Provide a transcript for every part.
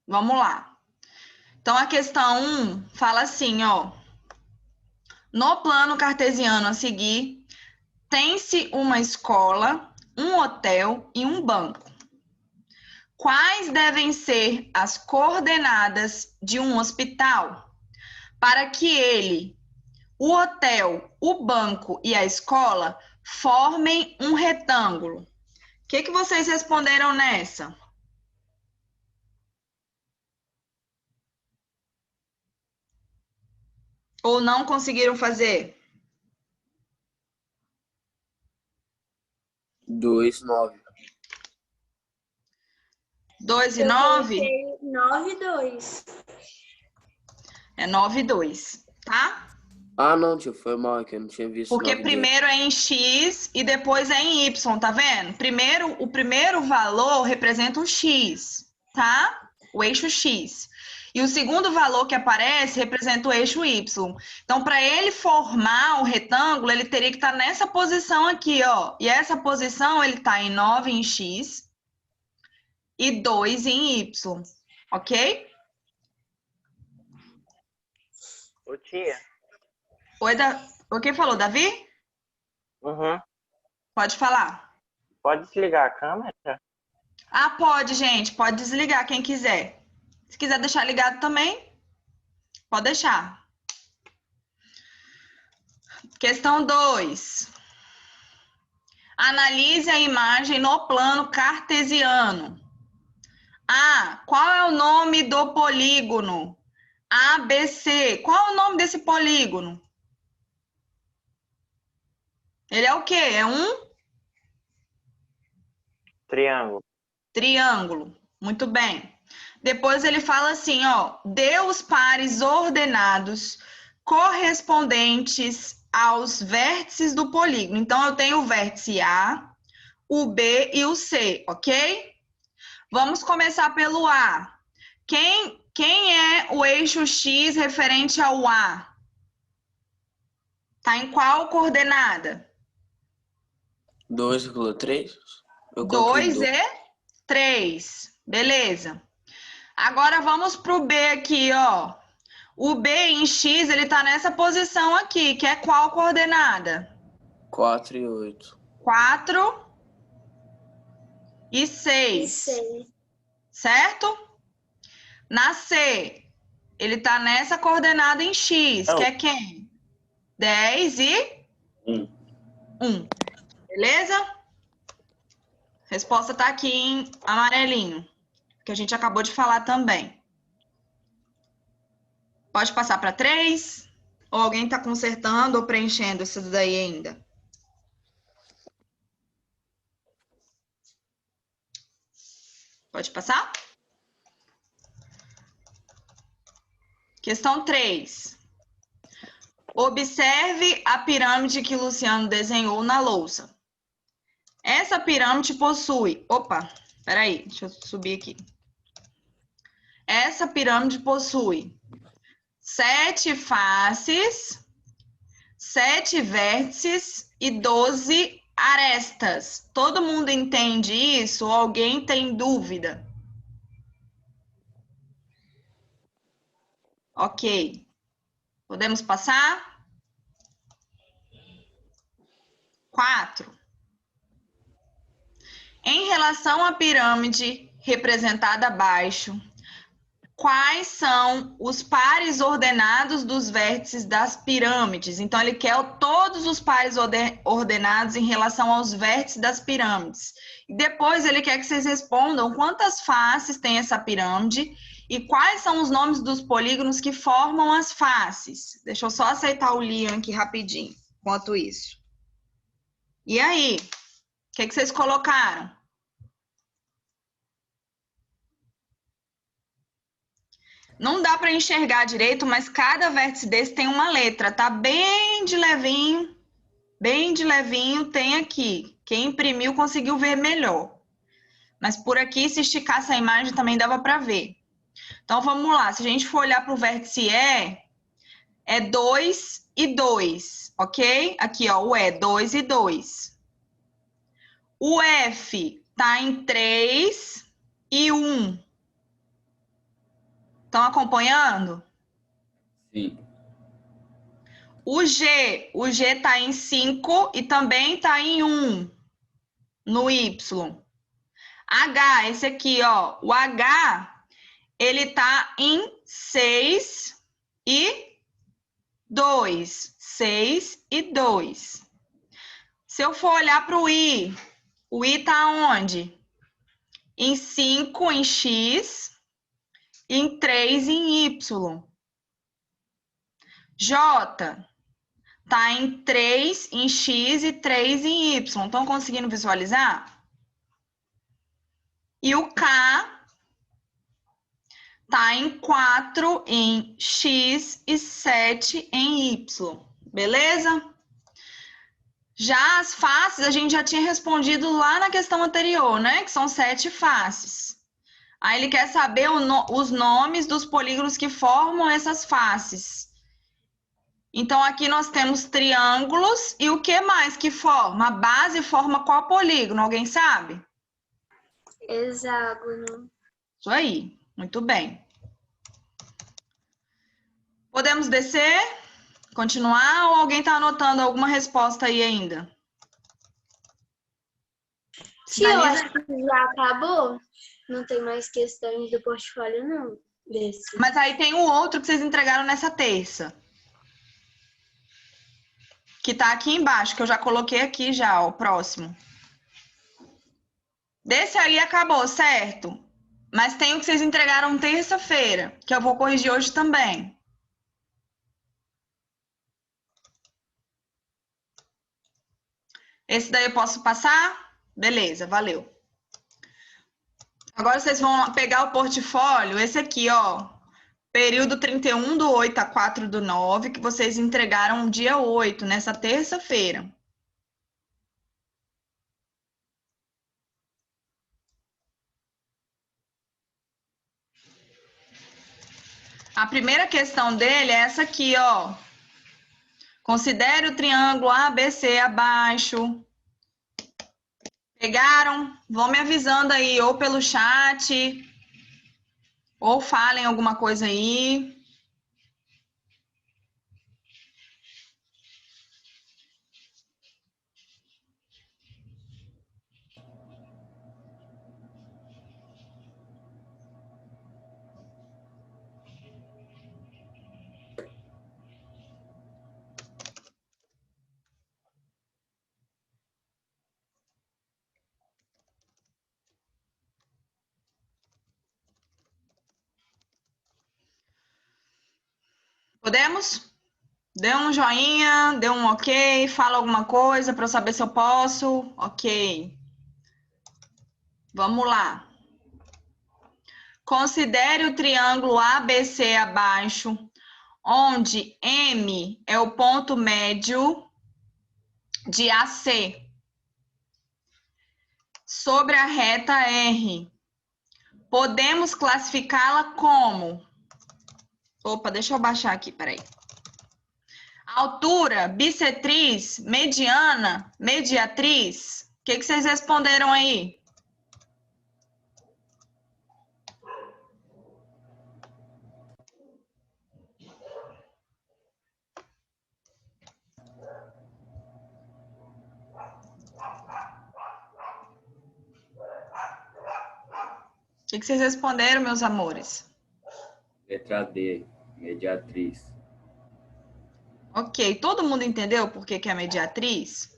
Vamos lá. Então, a questão 1 fala assim, ó. No plano cartesiano a seguir, tem-se uma escola, um hotel e um banco. Quais devem ser as coordenadas de um hospital para que ele, o hotel, o banco e a escola formem um retângulo? O que vocês responderam nessa? Ou não conseguiram fazer? 2, 9. 2 e Eu 9? coloquei 9 e 2. É 9 e 2, tá? Ah, não, tio, foi mal aqui, eu não tinha visto Porque 9 e 2. primeiro é em X e depois é em Y, tá vendo? O primeiro valor representa um X, tá? O eixo X. E o segundo valor que aparece representa o eixo Y. Então, para ele formar o retângulo, ele teria que estar nessa posição aqui, ó. E essa posição, ele está em 9 em X e 2 em Y, ok? Ô, tia. Oi, o que falou, Davi? Uhum. Pode falar. Pode desligar a câmera? Ah, pode, gente. Pode desligar quem quiser. Se quiser deixar ligado também, pode deixar. Questão 2. Analise a imagem no plano cartesiano. A. Qual é o nome do polígono? ABC. Qual é o nome desse polígono? Ele é o quê? É um Triângulo. triângulo. Muito bem. Depois ele fala assim, ó, dê os pares ordenados correspondentes aos vértices do polígono. Então, eu tenho o vértice A, o B e o C, ok? Vamos começar pelo A. Quem é o eixo X referente ao A? Tá em qual coordenada? 2,3? Eu coloquei 2 e 3. Beleza. Agora vamos para o B aqui, ó. O B em X, ele tá nessa posição aqui, que é qual coordenada? 4 e 8. 4 e E 6, 6. certo? Na C, ele tá nessa coordenada em X, que é quem? 10 e 1. Beleza? Resposta tá aqui em amarelinho, que a gente acabou de falar também. Pode passar para 3? Ou alguém tá consertando ou preenchendo isso daí ainda? Pode passar? Questão 3. Observe a pirâmide que Luciano desenhou na louça. Essa pirâmide possui... Opa, peraí, deixa eu subir aqui. Essa pirâmide possui 7 faces, 7 vértices e 12 arestas. Todo mundo entende isso ou alguém tem dúvida? Ok. Podemos passar? 4. Em relação à pirâmide representada abaixo, quais são os pares ordenados dos vértices das pirâmides? Então, ele quer todos os pares ordenados em relação aos vértices das pirâmides. E depois, ele quer que vocês respondam quantas faces tem essa pirâmide e quais são os nomes dos polígonos que formam as faces. Deixa eu só aceitar o Liam aqui rapidinho, enquanto isso. E aí? O que vocês colocaram? Não dá para enxergar direito, mas cada vértice desse tem uma letra, tá? Bem de levinho tem aqui. Quem imprimiu conseguiu ver melhor. Mas por aqui, se esticasse a imagem, também dava para ver. Então, vamos lá. Se a gente for olhar para o vértice E, é 2 e 2, ok? Aqui, ó, o E, 2 e 2. O F tá em 3 e 1. Estão acompanhando? Sim. O G está em 5 e também está em 1 no Y. H, esse aqui, ó, o H, ele tá em 6 e 2. 6 e 2. Se eu for olhar para o I tá onde? Em 5 em X e em 3 em Y. J tá em 3 em X e 3 em Y. Estão conseguindo visualizar? E o K tá em 4 em X e 7 em Y. Beleza? Já as faces a gente já tinha respondido lá na questão anterior, né? Que são 7 faces. Aí ele quer saber os nomes dos polígonos que formam essas faces. Então, aqui nós temos triângulos e o que mais que forma? A base forma qual polígono? Alguém sabe? Hexágono. Isso aí, muito bem. Podemos descer? Continuar ou alguém está anotando alguma resposta aí ainda? Tia, eu acho que já acabou. Não tem mais questões do portfólio, não. Desse. Mas aí tem o outro que vocês entregaram nessa terça. Que tá aqui embaixo, que eu já coloquei aqui já, ó, o próximo. Desse aí acabou, certo? Mas tem o que vocês entregaram terça-feira, que eu vou corrigir hoje também. Esse daí eu posso passar? Beleza, valeu. Agora vocês vão pegar o portfólio, esse aqui, ó. Período 31/8 a 4/9, que vocês entregaram dia 8, nessa terça-feira. A primeira questão dele é essa aqui, ó. Considere o triângulo ABC abaixo. Pegaram? Vão me avisando aí, ou pelo chat, ou falem alguma coisa aí. Podemos? Dê um joinha, dê um ok, fala alguma coisa para eu saber se eu posso. Ok. Vamos lá. Considere o triângulo ABC abaixo, onde M é o ponto médio de AC sobre a reta R. Podemos classificá-la como... Opa, deixa eu baixar aqui, peraí. Altura, bissetriz, mediana, mediatriz. O que vocês responderam aí? O que vocês responderam, meus amores? Letra D, mediatriz. Ok, todo mundo entendeu por que é mediatriz?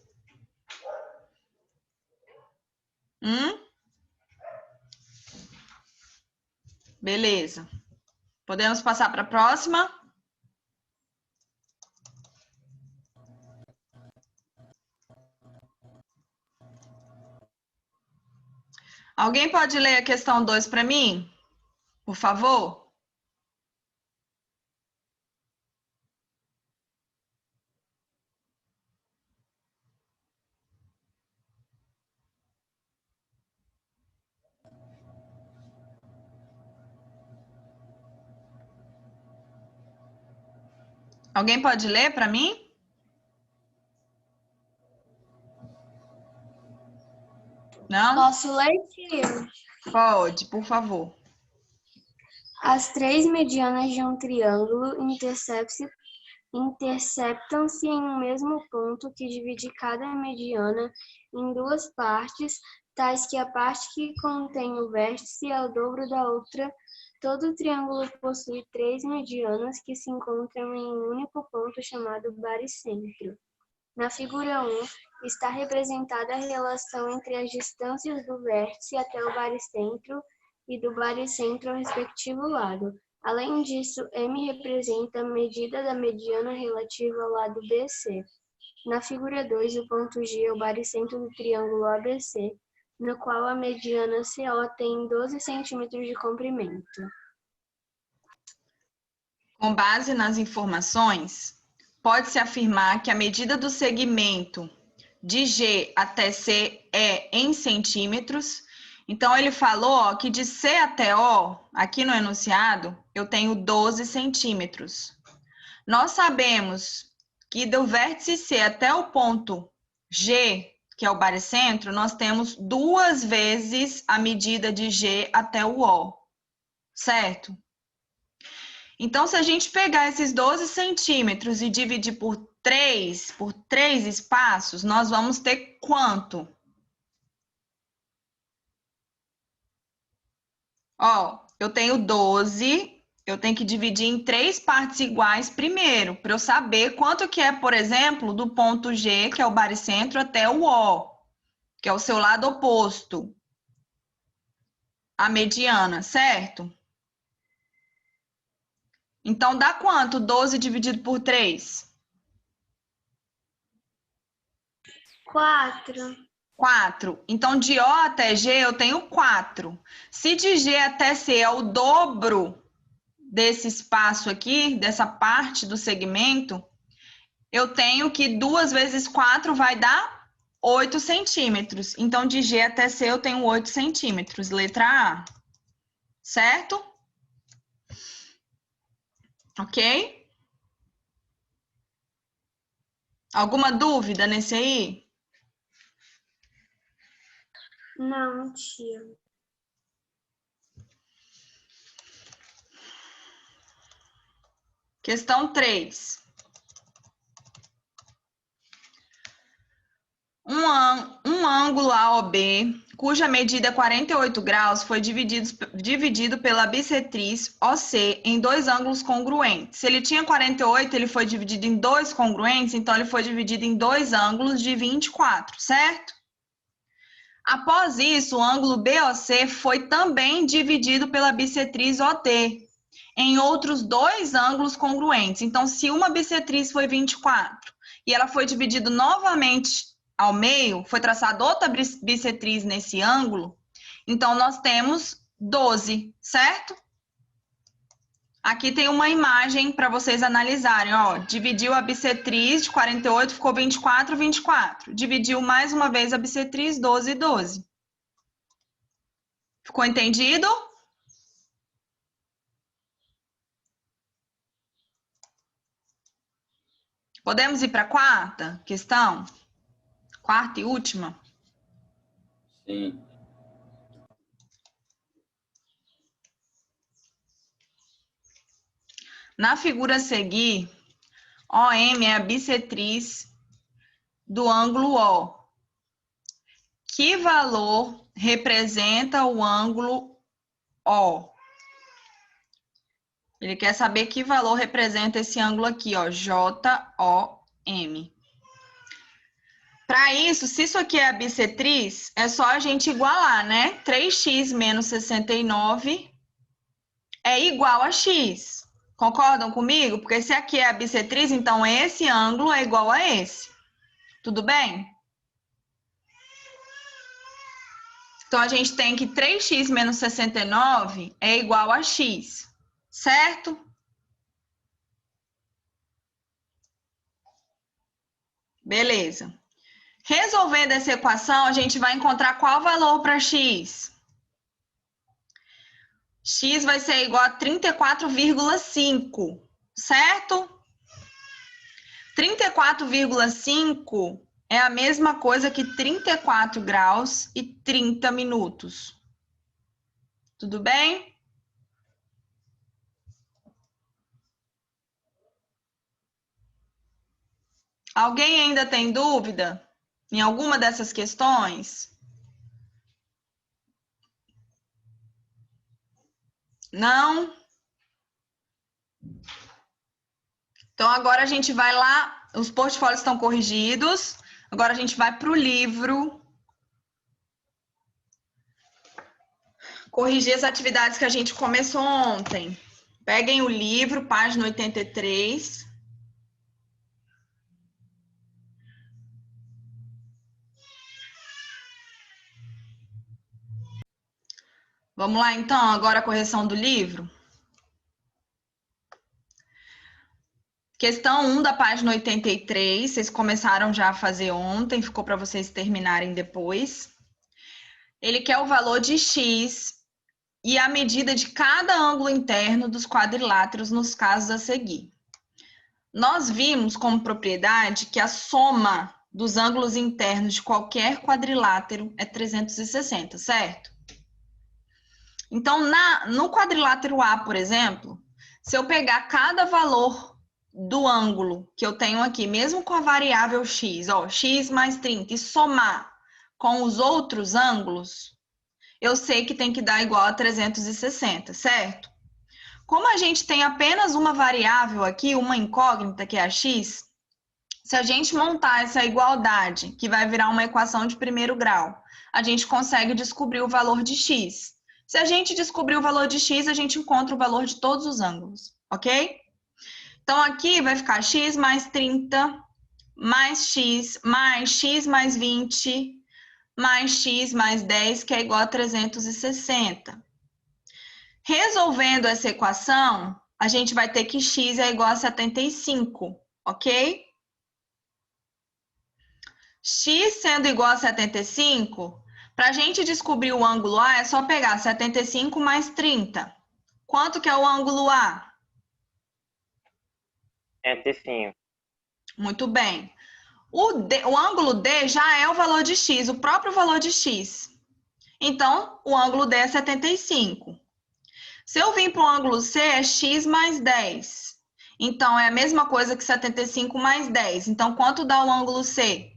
Beleza. Podemos passar para a próxima? Alguém pode ler a questão 2 para mim? Por favor? Alguém pode ler para mim? Não? Posso ler, tia? Pode, por favor. As três medianas de um triângulo interceptam-se em um mesmo ponto que divide cada mediana em duas partes, tais que a parte que contém o vértice é o dobro da outra. Todo triângulo possui três medianas que se encontram em um único ponto chamado baricentro. Na figura 1, está representada a relação entre as distâncias do vértice até o baricentro e do baricentro ao respectivo lado. Além disso, M representa a medida da mediana relativa ao lado BC. Na figura 2, o ponto G é o baricentro do triângulo ABC, no qual a mediana CO tem 12 centímetros de comprimento. Com base nas informações, pode-se afirmar que a medida do segmento de G até C é em centímetros. Então, ele falou ó, que de C até O, aqui no enunciado, eu tenho 12 centímetros. Nós sabemos que do vértice C até o ponto G, que é o baricentro, nós temos 2 vezes a medida de G até o O, certo? Então, se a gente pegar esses 12 centímetros e dividir por 3 espaços, nós vamos ter quanto? Ó, eu tenho 12, eu tenho que dividir em 3 partes iguais primeiro, para eu saber quanto que é, por exemplo, do ponto G, que é o baricentro, até o O, que é o seu lado oposto, a mediana, certo? Então, dá quanto 12 dividido por 3? 4. 4. Então, de O até G, eu tenho 4. Se de G até C é o dobro desse espaço aqui, dessa parte do segmento, eu tenho que 2 vezes 4 vai dar 8 centímetros. Então, de G até C, eu tenho 8 centímetros. Letra A. Certo? Ok? Alguma dúvida nesse aí? Não, tia. Questão 3. Um ângulo AOB, cuja medida é 48 graus, foi dividido pela bissetriz OC em 2 ângulos congruentes. Se ele tinha 48, ele foi dividido em 2 congruentes, então ele foi dividido em 2 ângulos de 24, certo? Após isso, o ângulo BOC foi também dividido pela bissetriz OD em outros 2 ângulos congruentes. Então, se uma bissetriz foi 24 e ela foi dividida novamente ao meio, foi traçada outra bissetriz nesse ângulo, então nós temos 12, certo? Aqui tem uma imagem para vocês analisarem, ó, dividiu a bissetriz de 48, ficou 24, 24. Dividiu mais uma vez a bissetriz, 12, 12. Ficou entendido? Podemos ir para a quarta questão? Quarta e última? Sim. Na figura a seguir, OM é a bissetriz do ângulo O. Que valor representa o ângulo O? Ele quer saber que valor representa esse ângulo aqui, ó, JOM. Para isso, se isso aqui é a bissetriz, é só a gente igualar, né? 3x menos 69 é igual a x. Concordam comigo? Porque se aqui é a bissetriz, então esse ângulo é igual a esse. Tudo bem? Então, a gente tem que 3x menos 69 é igual a x, certo? Beleza. Resolvendo essa equação, a gente vai encontrar qual valor para x? X vai ser igual a 34,5, certo? 34,5 é a mesma coisa que 34 graus e 30 minutos. Tudo bem? Alguém ainda tem dúvida em alguma dessas questões? Não? Então, agora a gente vai lá, os portfólios estão corrigidos, agora a gente vai para o livro. Corrigir as atividades que a gente começou ontem. Peguem o livro, página 83. Vamos lá, então, agora a correção do livro. Questão 1 da página 83, vocês começaram já a fazer ontem, ficou para vocês terminarem depois. Ele quer o valor de x e a medida de cada ângulo interno dos quadriláteros nos casos a seguir. Nós vimos como propriedade que a soma dos ângulos internos de qualquer quadrilátero é 360, certo? Então, no quadrilátero A, por exemplo, se eu pegar cada valor do ângulo que eu tenho aqui, mesmo com a variável x, ó, x mais 30, e somar com os outros ângulos, eu sei que tem que dar igual a 360, certo? Como a gente tem apenas uma variável aqui, uma incógnita, que é a x, se a gente montar essa igualdade, que vai virar uma equação de primeiro grau, a gente consegue descobrir o valor de x. Se a gente descobrir o valor de x, a gente encontra o valor de todos os ângulos, ok? Então, aqui vai ficar x mais 30, mais x mais 20, mais x mais 10, que é igual a 360. Resolvendo essa equação, a gente vai ter que x é igual a 75, ok? X sendo igual a 75, para a gente descobrir o ângulo A, é só pegar 75 mais 30. Quanto que é o ângulo A? 105. Muito bem. O ângulo D já é o valor de x, o próprio valor de x. Então, o ângulo D é 75. Se eu vim para o ângulo C, é x mais 10. Então, é a mesma coisa que 75 mais 10. Então, quanto dá o ângulo C?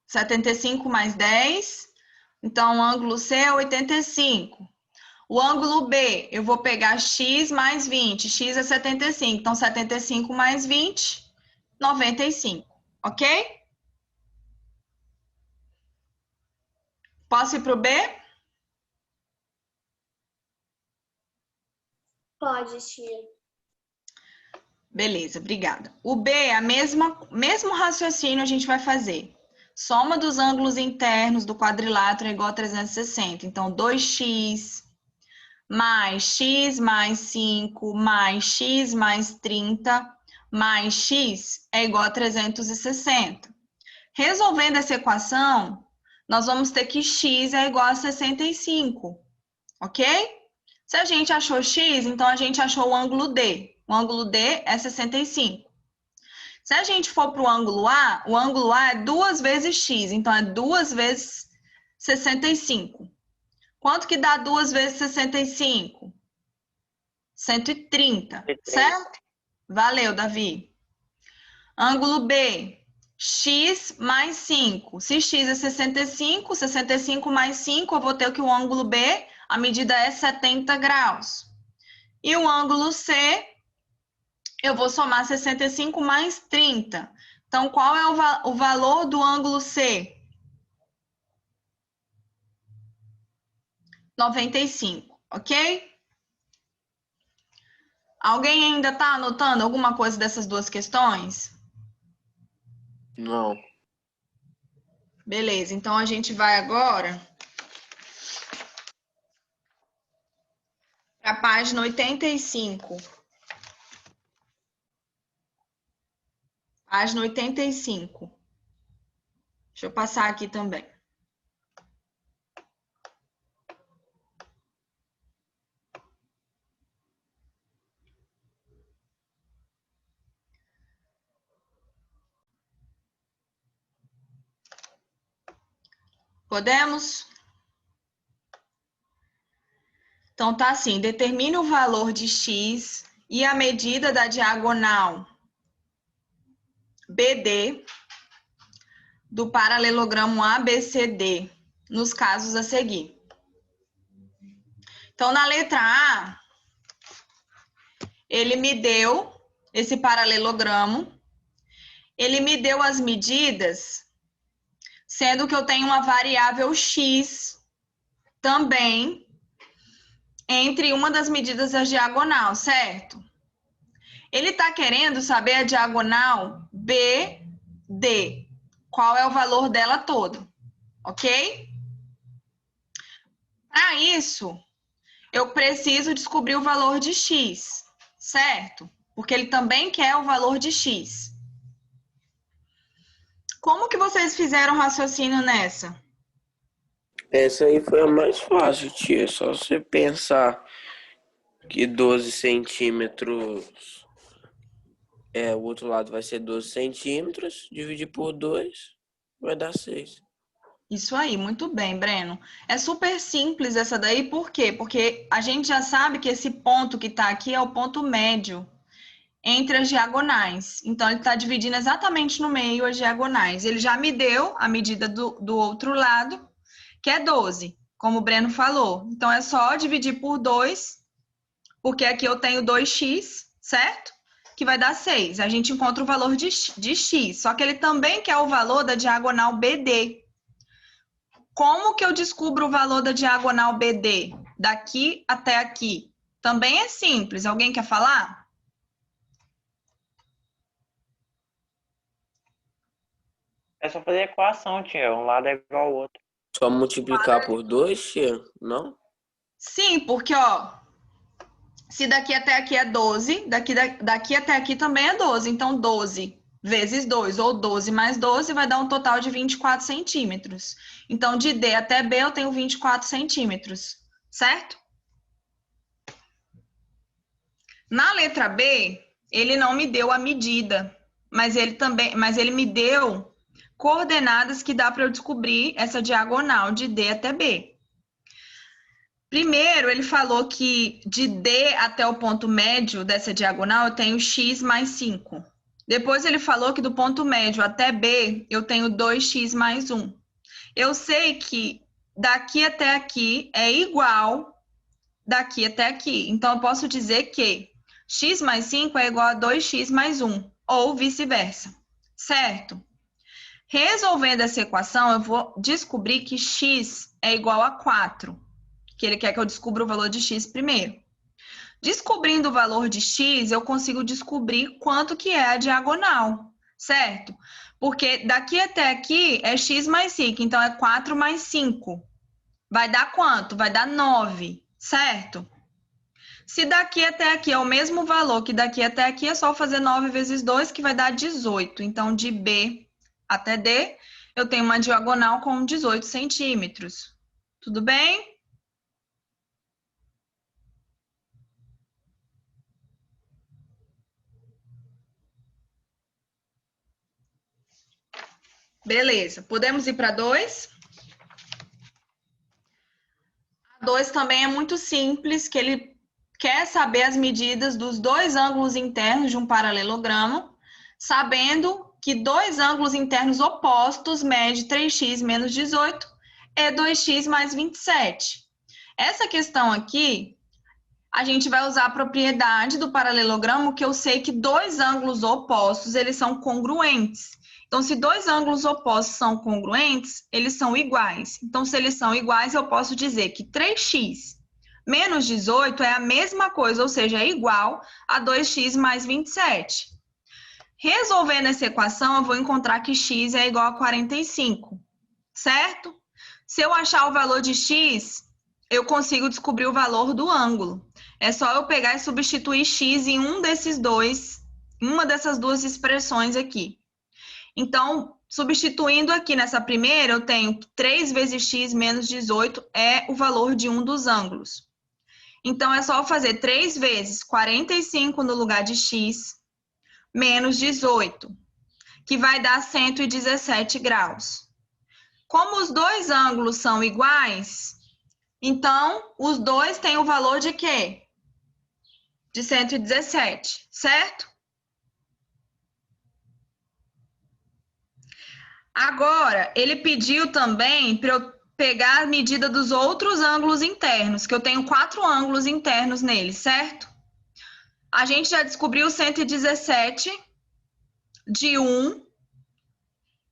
75 mais 10. Então, o ângulo C é 85. O ângulo B, eu vou pegar x mais 20. X é 75. Então, 75 mais 20, 95. Ok? Posso ir para o B? Pode, tia. Beleza, obrigada. O B é mesmo raciocínio a gente vai fazer. Soma dos ângulos internos do quadrilátero é igual a 360. Então, 2x mais x mais 5 mais x mais 30 mais x é igual a 360. Resolvendo essa equação, nós vamos ter que x é igual a 65, ok? Se a gente achou x, então a gente achou o ângulo D. O ângulo D é 65. Se a gente for para o ângulo A é 2 vezes x, então é 2 vezes 65. Quanto que dá 2 vezes 65? 130, certo? Valeu, Davi. Ângulo B, x mais 5. Se x é 65, 65 mais 5, eu vou ter que o ângulo B, a medida é 70 graus. E o ângulo C, eu vou somar 65 mais 30. Então, qual é o valor do ângulo C? 95, ok? Alguém ainda está anotando alguma coisa dessas duas questões? Não. Beleza, então a gente vai agora para a página 85. Página 85. Deixa eu passar aqui também. Podemos? Então, tá assim, determine o valor de x e a medida da diagonal BD do paralelogramo ABCD, nos casos a seguir. Então, na letra A, ele me deu esse paralelogramo, ele me deu as medidas, sendo que eu tenho uma variável x também entre uma das medidas da diagonal, certo? Ele está querendo saber a diagonal BD, qual é o valor dela todo, ok? Para isso, eu preciso descobrir o valor de x, certo? Porque ele também quer o valor de x. Como que vocês fizeram o raciocínio nessa? Essa aí foi a mais fácil, tia. Só você pensar que 12 centímetros, o outro lado vai ser 12 centímetros, dividir por 2, vai dar 6. Isso aí, muito bem, Breno. É super simples essa daí, por quê? Porque a gente já sabe que esse ponto que está aqui é o ponto médio entre as diagonais. Então, ele está dividindo exatamente no meio as diagonais. Ele já me deu a medida do outro lado, que é 12, como o Breno falou. Então, é só dividir por 2, porque aqui eu tenho 2x, certo? Que vai dar 6. A gente encontra o valor de x, só que ele também quer o valor da diagonal BD. Como que eu descubro o valor da diagonal BD? Daqui até aqui. Também é simples. Alguém quer falar? É só fazer equação, tia. Um lado é igual ao outro. Só multiplicar por 2, tia? Não? Sim, porque, ó, se daqui até aqui é 12, daqui até aqui também é 12. Então, 12 vezes 2, ou 12 mais 12, vai dar um total de 24 centímetros. Então, de D até B, eu tenho 24 centímetros, certo? Na letra B, ele não me deu a medida, mas ele me deu coordenadas que dá para eu descobrir essa diagonal de D até B. Primeiro, ele falou que de D até o ponto médio dessa diagonal, eu tenho x mais 5. Depois, ele falou que do ponto médio até B, eu tenho 2x mais 1. Eu sei que daqui até aqui é igual daqui até aqui. Então, eu posso dizer que x mais 5 é igual a 2x mais 1, ou vice-versa, certo? Resolvendo essa equação, eu vou descobrir que x é igual a 4, que ele quer que eu descubra o valor de x primeiro. Descobrindo o valor de x, eu consigo descobrir quanto que é a diagonal, certo? Porque daqui até aqui é x mais 5, então é 4 mais 5. Vai dar quanto? Vai dar 9, certo? Se daqui até aqui é o mesmo valor que daqui até aqui, é só fazer 9 vezes 2, que vai dar 18. Então, de B até D, eu tenho uma diagonal com 18 centímetros. Tudo bem? Beleza. Podemos ir para 2? A 2 também é muito simples, que ele quer saber as medidas dos dois ângulos internos de um paralelogramo, sabendo que dois ângulos internos opostos mede 3x menos 18 é 2x mais 27. Essa questão aqui, a gente vai usar a propriedade do paralelogramo, que eu sei que dois ângulos opostos, eles são congruentes. Então, se dois ângulos opostos são congruentes, eles são iguais. Então, se eles são iguais, eu posso dizer que 3x menos 18 é a mesma coisa, ou seja, é igual a 2x mais 27. Resolvendo essa equação, eu vou encontrar que x é igual a 45, certo? Se eu achar o valor de x, eu consigo descobrir o valor do ângulo. É só eu pegar e substituir x em uma dessas duas expressões aqui. Então, substituindo aqui nessa primeira, eu tenho que 3 vezes x menos 18 é o valor de um dos ângulos. Então, é só eu fazer 3 vezes 45 no lugar de x, menos 18, que vai dar 117 graus. Como os dois ângulos são iguais, Então, os dois têm o valor de quê? De 117, certo? Agora, ele pediu também para eu pegar a medida dos outros ângulos internos, que eu tenho 4 ângulos internos nele, certo? A gente já descobriu 117 de um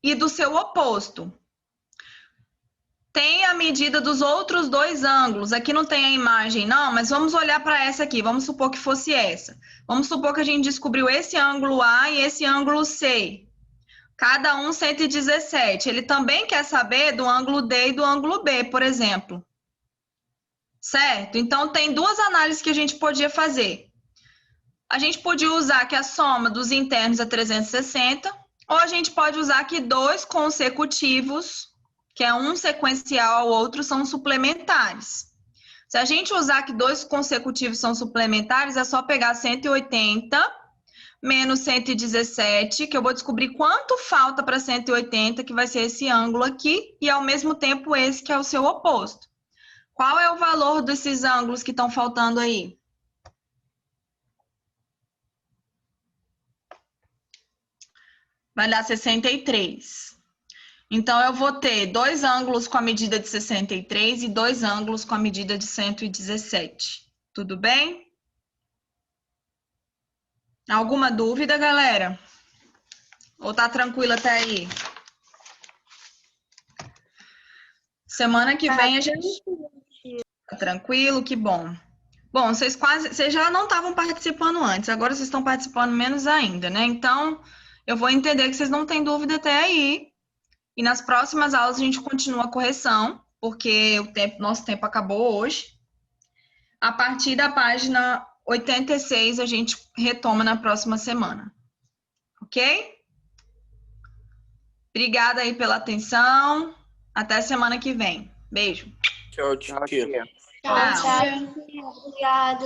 e do seu oposto. Tem a medida dos outros 2 ângulos. Aqui não tem a imagem, não, mas vamos olhar para essa aqui. Vamos supor que fosse essa. Vamos supor que a gente descobriu esse ângulo A e esse ângulo C. Cada um 117. Ele também quer saber do ângulo D e do ângulo B, por exemplo. Certo? Então, tem 2 análises que a gente podia fazer. A gente podia usar que a soma dos internos é 360, ou a gente pode usar que 2 consecutivos, que é um sequencial ao outro, são suplementares. Se a gente usar que 2 consecutivos são suplementares, é só pegar 180 menos 117, que eu vou descobrir quanto falta para 180, que vai ser esse ângulo aqui, e ao mesmo tempo esse que é o seu oposto. Qual é o valor desses ângulos que estão faltando aí? Vai dar 63. Então, eu vou ter 2 ângulos com a medida de 63 e 2 ângulos com a medida de 117. Tudo bem? Alguma dúvida, galera? Ou tá tranquilo até aí? Semana que vem a gente... Tá tranquilo? Que bom. Bom, vocês já não estavam participando antes, agora vocês estão participando menos ainda, né? Então, eu vou entender que vocês não têm dúvida até aí. E nas próximas aulas a gente continua a correção, porque nosso tempo acabou hoje. A partir da página 86 a gente retoma na próxima semana. Ok? Obrigada aí pela atenção. Até semana que vem. Beijo. Tchau, tia. Tchau, tchau. Obrigado.